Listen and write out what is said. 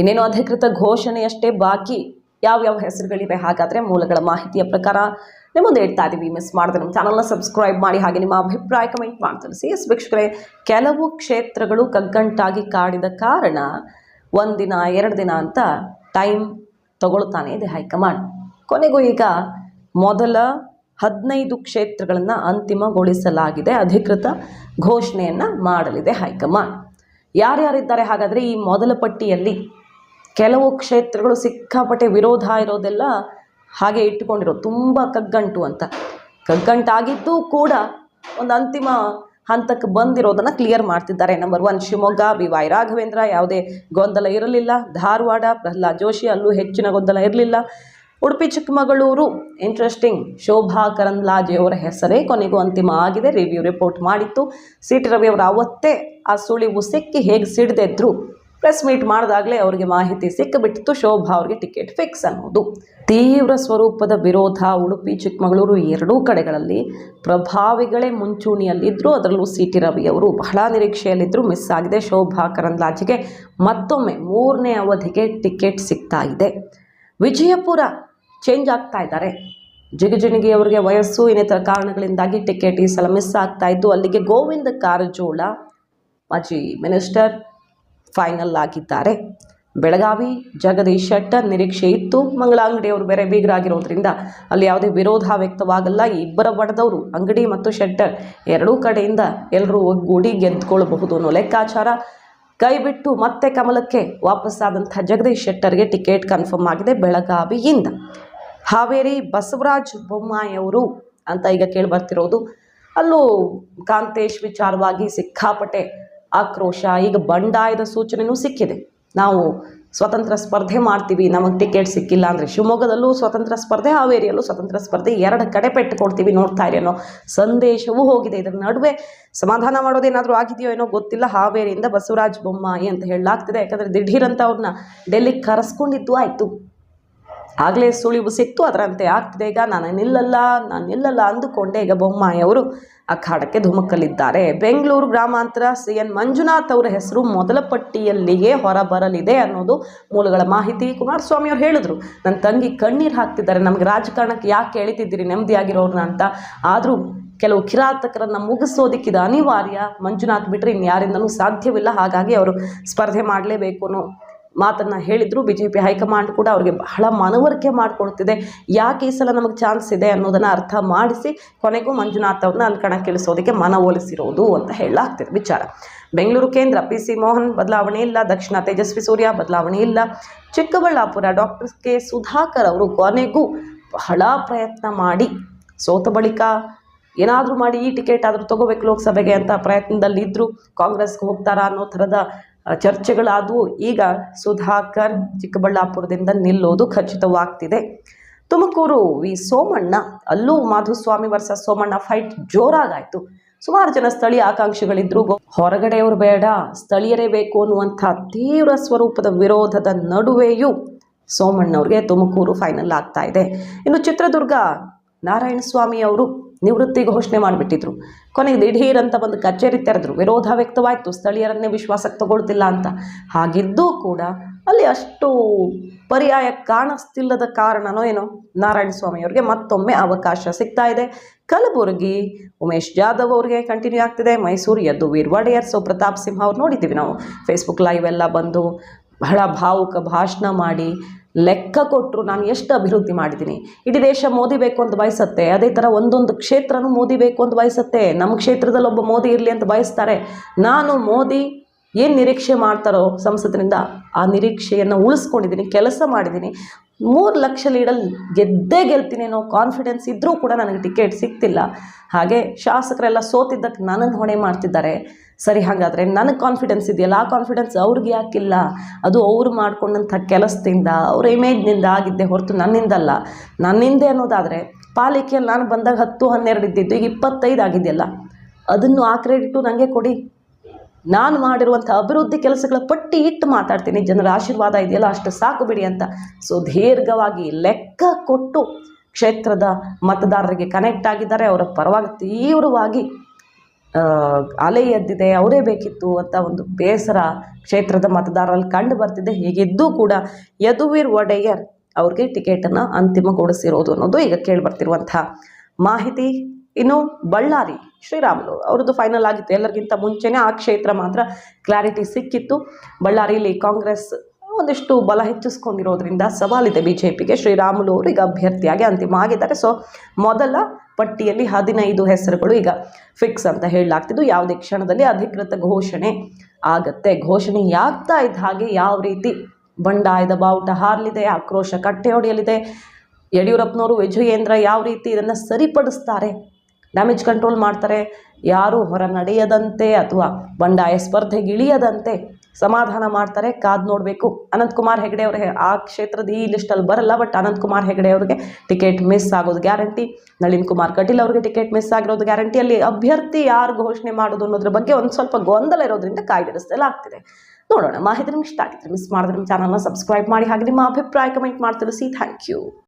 ಇನ್ನೇನು ಅಧಿಕೃತ ಘೋಷಣೆಯಷ್ಟೇ ಬಾಕಿ. ಯಾವ್ಯಾವ ಹೆಸರುಗಳಿವೆ ಹಾಗಾದರೆ ಮೂಲಗಳ ಮಾಹಿತಿಯ ಪ್ರಕಾರ ನಿಮ್ಮ ಮುಂದೆ ಇಡ್ತಾ ಇದ್ದೀವಿ. ಮಿಸ್ ಮಾಡಿದ್ರೆ ನಮ್ಮ ಚಾನಲ್ನ ಸಬ್ಸ್ಕ್ರೈಬ್ ಮಾಡಿ, ಹಾಗೆ ನಿಮ್ಮ ಅಭಿಪ್ರಾಯ ಕಮೆಂಟ್ ಮಾಡಿ ತಿಳಿಸಿ. ವೀಕ್ಷಕರೇ, ಕೆಲವು ಕ್ಷೇತ್ರಗಳು ಕಗ್ಗಂಟಾಗಿ ಕಾಡಿದ ಕಾರಣ ಒಂದಿನ 2 ದಿನ ಅಂತ ಟೈಮ್ ತಗೊಳ್ತಾನೆ ಇದೆ ಹೈಕಮಾಂಡ್. ಕೊನೆಗೂ ಈಗ ಮೊದಲ 15 ಕ್ಷೇತ್ರಗಳನ್ನು ಅಂತಿಮಗೊಳಿಸಲಾಗಿದೆ. ಅಧಿಕೃತ ಘೋಷಣೆಯನ್ನು ಮಾಡಲಿದೆ ಹೈಕಮಾಂಡ್. ಯಾರ್ಯಾರಿದ್ದಾರೆ ಹಾಗಾದರೆ ಈ ಮೊದಲ ಪಟ್ಟಿಯಲ್ಲಿ? ಕೆಲವು ಕ್ಷೇತ್ರಗಳು ಸಿಕ್ಕಾಪಟ್ಟೆ ವಿರೋಧ ಇರೋದೆಲ್ಲ ಹಾಗೆ ಇಟ್ಟುಕೊಂಡಿರೋ, ತುಂಬ ಕಗ್ಗಂಟು ಅಂತ. ಕಗ್ಗಂಟಾಗಿದ್ದು ಕೂಡ ಒಂದು ಅಂತಿಮ ಹಂತಕ್ಕೆ ಬಂದಿರೋದನ್ನು ಕ್ಲಿಯರ್ ಮಾಡ್ತಿದ್ದಾರೆ. ನಂಬರ್ 1 ಶಿವಮೊಗ್ಗ, BY ರಾಘವೇಂದ್ರ, ಯಾವುದೇ ಗೊಂದಲ ಇರಲಿಲ್ಲ. ಧಾರವಾಡ ಪ್ರಹ್ಲಾದ್ ಜೋಶಿ, ಅಲ್ಲೂ ಹೆಚ್ಚಿನ ಗೊಂದಲ ಇರಲಿಲ್ಲ. ಉಡುಪಿ ಚಿಕ್ಕಮಗಳೂರು ಇಂಟ್ರೆಸ್ಟಿಂಗ್, ಶೋಭಾ ಕರಂದ್ಲಾಜೆ ಅವರ ಹೆಸರೇ ಕೊನೆಗೂ ಅಂತಿಮ ಆಗಿದೆ. ರಿವ್ಯೂ ರಿಪೋರ್ಟ್ ಮಾಡಿತ್ತು. CT ರವಿ ಅವರು ಅವತ್ತೇ ಆ ಸುಳಿವು ಸಿಕ್ಕಿ ಹೇಗೆ ಸಿಡಿದೆದ್ರು ಪ್ರೆಸ್ ಮೀಟ್ ಮಾಡಿದಾಗಲೇ ಅವರಿಗೆ ಮಾಹಿತಿ ಸಿಕ್ಕಿಬಿಟ್ಟಿತ್ತು, ಶೋಭಾ ಅವರಿಗೆ ಟಿಕೆಟ್ ಫಿಕ್ಸ್ ಅನ್ನೋದು. ತೀವ್ರ ಸ್ವರೂಪದ ವಿರೋಧ ಉಡುಪಿ ಚಿಕ್ಕಮಗಳೂರು ಎರಡೂ ಕಡೆಗಳಲ್ಲಿ. ಪ್ರಭಾವಿಗಳೇ ಮುಂಚೂಣಿಯಲ್ಲಿದ್ದರು. ಅದರಲ್ಲೂ CT ರವಿ ಅವರು ಬಹಳ ನಿರೀಕ್ಷೆಯಲ್ಲಿದ್ದರು. ಮಿಸ್ ಆಗಿದೆ. ಶೋಭಾ ಕರಂದ್ಲಾಜೆಗೆ ಮತ್ತೊಮ್ಮೆ 3ನೇ ಅವಧಿಗೆ ಟಿಕೆಟ್ ಸಿಗ್ತಾ ಇದೆ. ವಿಜಯಪುರ ಚೇಂಜ್ ಆಗ್ತಾ ಇದ್ದಾರೆ. ಜಿಗಜಿಣಗಿ ಅವರಿಗೆ ವಯಸ್ಸು ಇನ್ನಿತರ ಕಾರಣಗಳಿಂದಾಗಿ ಟಿಕೆಟ್ ಈ ಸಲ ಮಿಸ್ ಆಗ್ತಾ ಇದ್ದು, ಅಲ್ಲಿಗೆ ಗೋವಿಂದ ಕಾರಜೋಳ ಮಾಜಿ ಮಿನಿಸ್ಟರ್ ಫೈನಲ್ ಆಗಿದ್ದಾರೆ. ಬೆಳಗಾವಿ ಜಗದೀಶ್ ಶೆಟ್ಟರ್ ನಿರೀಕ್ಷೆ ಇತ್ತು. ಮಂಗಳ ಅಂಗಡಿ ಅವರು ಬೇರೆ ಬೀಗರಾಗಿರೋದ್ರಿಂದ ಅಲ್ಲಿ ಯಾವುದೇ ವಿರೋಧ ವ್ಯಕ್ತವಾಗಲ್ಲ. ಈ ಇಬ್ಬರ ಬಣದವರು ಅಂಗಡಿ ಮತ್ತು ಶೆಟ್ಟರ್ ಎರಡೂ ಕಡೆಯಿಂದ ಎಲ್ಲರೂ ಒಗ್ಗೂಡಿ ಗೆದ್ದುಕೊಳ್ಳಬಹುದು ಅನ್ನೋ ಲೆಕ್ಕಾಚಾರ. ಕೈ ಬಿಟ್ಟು ಮತ್ತೆ ಕಮಲಕ್ಕೆ ವಾಪಸ್ಸಾದಂಥ ಜಗದೀಶ್ ಶೆಟ್ಟರ್ಗೆ ಟಿಕೆಟ್ ಕನ್ಫರ್ಮ್ ಆಗಿದೆ ಬೆಳಗಾವಿಯಿಂದ. ಹಾವೇರಿ ಬಸವರಾಜ ಬೊಮ್ಮಾಯಿ ಅವರು ಅಂತ ಈಗ ಕೇಳಿಬರ್ತಿರೋದು. ಅಲ್ಲೂ ಕಾಂತೇಶ್ ವಿಚಾರವಾಗಿ ಸಿಕ್ಕಾಪಟ್ಟೆ ಆಕ್ರೋಶ. ಈಗ ಬಂಡಾಯದ ಸೂಚನೆಯೂ ಸಿಕ್ಕಿದೆ. ನಾವು ಸ್ವತಂತ್ರ ಸ್ಪರ್ಧೆ ಮಾಡ್ತೀವಿ, ನಮಗೆ ಟಿಕೆಟ್ ಸಿಕ್ಕಿಲ್ಲ ಅಂದರೆ. ಶಿವಮೊಗ್ಗದಲ್ಲೂ ಸ್ವತಂತ್ರ ಸ್ಪರ್ಧೆ, ಹಾವೇರಿಯಲ್ಲೂ ಸ್ವತಂತ್ರ ಸ್ಪರ್ಧೆ, 2 ಕಡೆ ಪೆಟ್ಟು ಕೊಡ್ತೀವಿ ನೋಡ್ತಾ ಇರಿ ಅನ್ನೋ ಸಂದೇಶವೂ ಹೋಗಿದೆ. ಇದರ ನಡುವೆ ಸಮಾಧಾನ ಮಾಡೋದೇನಾದರೂ ಆಗಿದೆಯೋ ಏನೋ ಗೊತ್ತಿಲ್ಲ. ಹಾವೇರಿಯಿಂದ ಬಸವರಾಜ ಬೊಮ್ಮಾಯಿ ಅಂತ ಹೇಳಲಾಗ್ತಿದೆ. ಯಾಕಂದರೆ ದಿಢೀರಂತ ಅವ್ರನ್ನ ಡೆಲ್ಲಿಗೆ ಕರೆಸ್ಕೊಂಡಿದ್ದು ಆಯಿತು. ಆಗಲೇ ಸುಳಿವು ಸಿಕ್ತು, ಅದರಂತೆ ಆಗ್ತಿದೆ. ಈಗ ನಾನು ನಿಲ್ಲಲ್ಲ ಅಂದುಕೊಂಡೆ ಈಗ ಬೊಮ್ಮಾಯಿ ಅವರು ಅಖಾಡಕ್ಕೆ ಧುಮುಕಲಿದ್ದಾರೆ. ಬೆಂಗಳೂರು ಗ್ರಾಮಾಂತರ CN ಮಂಜುನಾಥ್ ಅವರ ಹೆಸರು ಮೊದಲ ಪಟ್ಟಿಯಲ್ಲಿಯೇ ಹೊರಬರಲಿದೆ ಅನ್ನೋದು ಮೂಲಗಳ ಮಾಹಿತಿ. ಕುಮಾರಸ್ವಾಮಿ ಅವರು ಹೇಳಿದ್ರು, ನನ್ನ ತಂಗಿ ಕಣ್ಣೀರು ಹಾಕ್ತಿದ್ದಾರೆ, ನಮಗೆ ರಾಜಕಾರಣಕ್ಕೆ ಯಾಕೆ ಎಳಿತಿದ್ದೀರಿ ನೆಮ್ಮದಿಯಾಗಿರೋರನ್ನ ಅಂತ. ಆದರೂ ಕೆಲವು ಕಿರಾತಕರನ್ನು ಮುಗಿಸೋದಕ್ಕಿದು ಅನಿವಾರ್ಯ. ಮಂಜುನಾಥ್ ಬಿಟ್ಟರೆ ಇನ್ಯಾರಿಂದನೂ ಸಾಧ್ಯವಿಲ್ಲ. ಹಾಗಾಗಿ ಅವರು ಸ್ಪರ್ಧೆ ಮಾಡಲೇಬೇಕು ಅನ್ನೋ ಮಾತನ್ನು ಹೇಳಿದರು. BJP ಹೈಕಮಾಂಡ್ ಕೂಡ ಅವರಿಗೆ ಬಹಳ ಮನವರಿಕೆ ಮಾಡಿಕೊಡ್ತಿದೆ. ಯಾಕೆ ಈ ಸಲ ನಮಗೆ ಚಾನ್ಸ್ ಇದೆ ಅನ್ನೋದನ್ನು ಅರ್ಥ ಮಾಡಿಸಿ ಕೊನೆಗೂ ಮಂಜುನಾಥ್ ಅವ್ರನ್ನ ಅಲ್ಲಿ ಕಣಕ್ಕಿಳಿಸೋದಕ್ಕೆ ಮನವೊಲಿಸಿರೋದು ಅಂತ ಹೇಳಲಾಗ್ತಿದೆ ವಿಚಾರ. ಬೆಂಗಳೂರು ಕೇಂದ್ರ PC ಮೋಹನ್ ಬದಲಾವಣೆ ಇಲ್ಲ. ದಕ್ಷಿಣ ತೇಜಸ್ವಿ ಸೂರ್ಯ ಬದಲಾವಣೆ ಇಲ್ಲ. ಚಿಕ್ಕಬಳ್ಳಾಪುರ ಡಾಕ್ಟರ್ K ಸುಧಾಕರ್ ಅವರು ಕೊನೆಗೂ ಬಹಳ ಪ್ರಯತ್ನ ಮಾಡಿ ಸೋತ ಬಳಿಕ ಏನಾದರೂ ಮಾಡಿ ಈ ಟಿಕೆಟ್ ಆದರೂ ತಗೋಬೇಕು ಲೋಕಸಭೆಗೆ ಅಂತ ಪ್ರಯತ್ನದಲ್ಲಿದ್ದರು. ಕಾಂಗ್ರೆಸ್ಗೆ ಹೋಗ್ತಾರಾ ಅನ್ನೋ ಥರದ ಚರ್ಚೆಗಳಾದವು. ಈಗ ಸುಧಾಕರ್ ಚಿಕ್ಕಬಳ್ಳಾಪುರದಿಂದ ನಿಲ್ಲೋದು ಖಚಿತವಾಗ್ತಿದೆ. ತುಮಕೂರು ಸೋಮಣ್ಣ, ಅಲ್ಲೂ ಮಾಧುಸ್ವಾಮಿ ವರ್ಸಸ್ ಸೋಮಣ್ಣ ಫೈಟ್ ಜೋರಾಗಾಯಿತು. ಸುಮಾರು ಜನ ಸ್ಥಳೀಯ ಆಕಾಂಕ್ಷಿಗಳಿದ್ರು. ಹೊರಗಡೆಯವರು ಬೇಡ, ಸ್ಥಳೀಯರೇ ಬೇಕು ಅನ್ನುವಂಥ ತೀವ್ರ ಸ್ವರೂಪದ ವಿರೋಧದ ನಡುವೆಯೂ ಸೋಮಣ್ಣವ್ರಿಗೆ ತುಮಕೂರು ಫೈನಲ್ ಆಗ್ತಾ ಇದೆ. ಇನ್ನು ಚಿತ್ರದುರ್ಗ ನಾರಾಯಣಸ್ವಾಮಿ ಅವರು ನಿವೃತ್ತಿ ಘೋಷಣೆ ಮಾಡಿಬಿಟ್ಟಿದ್ರು. ಕೊನೆಗೆ ದಿಢೀರ್ ಅಂತ ಬಂದು ಕಚೇರಿ ತೆರೆದ್ರು. ವಿರೋಧ ವ್ಯಕ್ತವಾಯಿತು, ಸ್ಥಳೀಯರನ್ನೇ ವಿಶ್ವಾಸಕ್ಕೆ ತಗೊಳ್ತಿಲ್ಲ ಅಂತ. ಹಾಗಿದ್ದೂ ಕೂಡ ಅಲ್ಲಿ ಅಷ್ಟು ಪರ್ಯಾಯ ಕಾಣಿಸ್ತಿಲ್ಲದ ಕಾರಣನೋ ಏನೋ ನಾರಾಯಣಸ್ವಾಮಿ ಅವರಿಗೆ ಮತ್ತೊಮ್ಮೆ ಅವಕಾಶ ಸಿಗ್ತಾ ಇದೆ. ಕಲಬುರಗಿ ಉಮೇಶ್ ಜಾಧವ್ ಅವರಿಗೆ ಕಂಟಿನ್ಯೂ ಆಗ್ತಿದೆ. ಮೈಸೂರು ಯದುವೀರ್ ಒಡೆಯರ್, ಪ್ರತಾಪ್ ಸಿಂಹ ಅವ್ರು ನೋಡಿದ್ದೀವಿ ನಾವು ಫೇಸ್ಬುಕ್ ಲೈವ್ ಎಲ್ಲ ಬಂದು ಬಹಳ ಭಾವುಕ ಭಾಷಣ ಮಾಡಿ ಲೆಕ್ಕ ಕೊಟ್ಟರು, ನಾನು ಎಷ್ಟು ಅಭಿವೃದ್ಧಿ ಮಾಡಿದ್ದೀನಿ. ಇಡೀ ದೇಶ ಮೋದಿ ಬೇಕು ಅಂತ ಬಯಸುತ್ತೆ. ಅದೇ ಥರ ಒಂದೊಂದು ಕ್ಷೇತ್ರನೂ ಮೋದಿ ಬೇಕು ಅಂತ ಬಯಸುತ್ತೆ. ನಮ್ಮ ಕ್ಷೇತ್ರದಲ್ಲಿ ಒಬ್ಬ ಮೋದಿ ಇರಲಿ ಅಂತ ಬಯಸ್ತಾರೆ. ನಾನು ಮೋದಿ ಏನು ನಿರೀಕ್ಷೆ ಮಾಡ್ತಾರೋ ಸಂಸತ್ತಿನಿಂದ ಆ ನಿರೀಕ್ಷೆಯನ್ನು ಉಳಿಸ್ಕೊಂಡಿದ್ದೀನಿ, ಕೆಲಸ ಮಾಡಿದ್ದೀನಿ. 3 ಲಕ್ಷ ಲೀಡಲ್ಲಿ ಗೆಲ್ತೀನಿ ಅನ್ನೋ ಕಾನ್ಫಿಡೆನ್ಸ್ ಇದ್ದರೂ ಕೂಡ ನನಗೆ ಟಿಕೆಟ್ ಸಿಗ್ತಿಲ್ಲ. ಹಾಗೆ ಶಾಸಕರೆಲ್ಲ ಸೋತಿದ್ದಕ್ಕೆ ನನ್ನನ್ನು ಹೊಣೆ ಮಾಡ್ತಿದ್ದಾರೆ. ಸರಿ, ಹಾಗಾದರೆ ನನಗೆ ಕಾನ್ಫಿಡೆನ್ಸ್ ಇದೆಯಲ್ಲ, ಆ ಕಾನ್ಫಿಡೆನ್ಸ್ ಅವ್ರಿಗೆ ಯಾಕಿಲ್ಲ? ಅದು ಅವರು ಮಾಡ್ಕೊಂಡಂಥ ಕೆಲಸದಿಂದ, ಅವರ ಇಮೇಜ್ನಿಂದ ಆಗಿದ್ದೆ ಹೊರತು ನನ್ನಿಂದಲ್ಲ. ನನ್ನಿಂದೆ ಅನ್ನೋದಾದರೆ ಪಾಲಿಕೆಯಲ್ಲಿ ನಾನು ಬಂದಾಗ 10-12 ಇದ್ದಿದ್ದು ಈಗ 25 ಆಗಿದೆಯಲ್ಲ, ಅದನ್ನು ಆ ಕ್ರೆಡಿಟು ನನಗೆ ಕೊಡಿ. ನಾನು ಮಾಡಿರುವಂಥ ಅಭಿವೃದ್ಧಿ ಕೆಲಸಗಳ ಪಟ್ಟಿ ಇಟ್ಟು ಮಾತಾಡ್ತೀನಿ. ಜನರ ಆಶೀರ್ವಾದ ಇದೆಯಲ್ಲ, ಅಷ್ಟು ಸಾಕು ಬಿಡಿ ಅಂತ ಸುದೀರ್ಘವಾಗಿ ಲೆಕ್ಕ ಕೊಟ್ಟು ಕ್ಷೇತ್ರದ ಮತದಾರರಿಗೆ ಕನೆಕ್ಟ್ ಆಗಿದ್ದಾರೆ. ಅವರ ಪರವಾಗಿ ತೀವ್ರವಾಗಿ ಅಲೆ ಎದ್ದಿದೆ, ಅವರೇ ಬೇಕಿತ್ತು ಅಂತ ಒಂದು ಬೇಸರ ಕ್ಷೇತ್ರದ ಮತದಾರರಲ್ಲಿ ಕಂಡು ಬರ್ತಿದೆ. ಹೀಗಿದ್ದೂ ಕೂಡ ಯದುವೀರ್ ಒಡೆಯರ್ ಅವ್ರಿಗೆ ಟಿಕೆಟನ್ನು ಅಂತಿಮಗೊಳಿಸಿರೋದು ಅನ್ನೋದು ಈಗ ಕೇಳಿಬರ್ತಿರುವಂಥ ಮಾಹಿತಿ. ಇನ್ನು ಬಳ್ಳಾರಿ ಶ್ರೀರಾಮುಲು ಅವ್ರದ್ದು ಫೈನಲ್ ಆಗಿತ್ತು, ಎಲ್ಲರಿಗಿಂತ ಮುಂಚೆನೇ ಆ ಕ್ಷೇತ್ರ ಮಾತ್ರ ಕ್ಲಾರಿಟಿ ಸಿಕ್ಕಿತ್ತು. ಬಳ್ಳಾರಿಯಲ್ಲಿ ಕಾಂಗ್ರೆಸ್ ಒಂದಿಷ್ಟು ಬಲ ಹೆಚ್ಚಿಸ್ಕೊಂಡಿರೋದ್ರಿಂದ ಸವಾಲಿದೆ BJPಗೆ. ಶ್ರೀರಾಮುಲು ಅವರು ಈಗ ಅಭ್ಯರ್ಥಿಯಾಗಿ ಅಂತಿಮ ಆಗಿದ್ದಾರೆ. ಸೊ ಮೊದಲ ಪಟ್ಟಿಯಲ್ಲಿ 15 ಹೆಸರುಗಳು ಈಗ ಫಿಕ್ಸ್ ಅಂತ ಹೇಳಲಾಗ್ತಿದ್ದು, ಯಾವುದೇ ಕ್ಷಣದಲ್ಲಿ ಅಧಿಕೃತ ಘೋಷಣೆ ಆಗತ್ತೆ. ಘೋಷಣೆ ಆಗ್ತಾ ಇದ್ದ ಹಾಗೆ ಯಾವ ರೀತಿ ಬಂಡಾಯದ ಬಾವುಟ ಹಾರಲಿದೆ, ಆಕ್ರೋಶ ಕಟ್ಟೆ ಹೊಡೆಯಲಿದೆ, ಯಡಿಯೂರಪ್ಪನವರು ವಿಜಯೇಂದ್ರ ಯಾವ ರೀತಿ ಇದನ್ನು ಸರಿಪಡಿಸ್ತಾರೆ, ಡ್ಯಾಮೇಜ್ ಕಂಟ್ರೋಲ್ ಮಾಡ್ತಾರೆ, ಯಾರು ಹೊರ ನಡೆಯದಂತೆ ಅಥವಾ ಬಂಡಾಯ ಸ್ಪರ್ಧೆಗಿಳಿಯದಂತೆ ಸಮಾಧಾನ ಮಾಡ್ತಾರೆ, ಕಾದು ನೋಡಬೇಕು. ಅನಂತಕುಮಾರ್ ಹೆಗಡೆ ಅವರೇ ಆ ಕ್ಷೇತ್ರದ ಈ ಲಿಸ್ಟಲ್ಲಿ ಬರಲ್ಲ, ಬಟ್ ಅನಂತಕುಮಾರ್ ಹೆಗಡೆ ಅವರಿಗೆ ಟಿಕೆಟ್ ಮಿಸ್ ಆಗೋದು ಗ್ಯಾರಂಟಿ. ನಳಿನ್ ಕುಮಾರ್ ಕಟೀಲ್ ಅವರಿಗೆ ಟಿಕೆಟ್ ಮಿಸ್ ಆಗಿರೋದು ಗ್ಯಾರಂಟಿ. ಅಲ್ಲಿ ಅಭ್ಯರ್ಥಿ ಯಾರು ಘೋಷಣೆ ಮಾಡೋದು ಅನ್ನೋದ್ರ ಬಗ್ಗೆ ಒಂದು ಸ್ವಲ್ಪ ಗೊಂದಲ ಇರೋದ್ರಿಂದ ಕಾಯ್ದಿರಿಸಲಾಗ್ತಿದೆ. ನೋಡೋಣ. ಮಾಹಿತಿ ನಿಮ್ಗೆ ಇಷ್ಟ ಆಗಿದ್ರೆ ಮಿಸ್ ಮಾಡಿದ್ರೆ ನಮ್ಮ ಚಾನಲ್ನ ಸಬ್ಸ್ಕ್ರೈಬ್ ಮಾಡಿ, ಹಾಗೆ ನಿಮ್ಮ ಅಭಿಪ್ರಾಯ ಕಮೆಂಟ್ ಮಾಡಿ ತಿಳಿಸಿ. Thank you.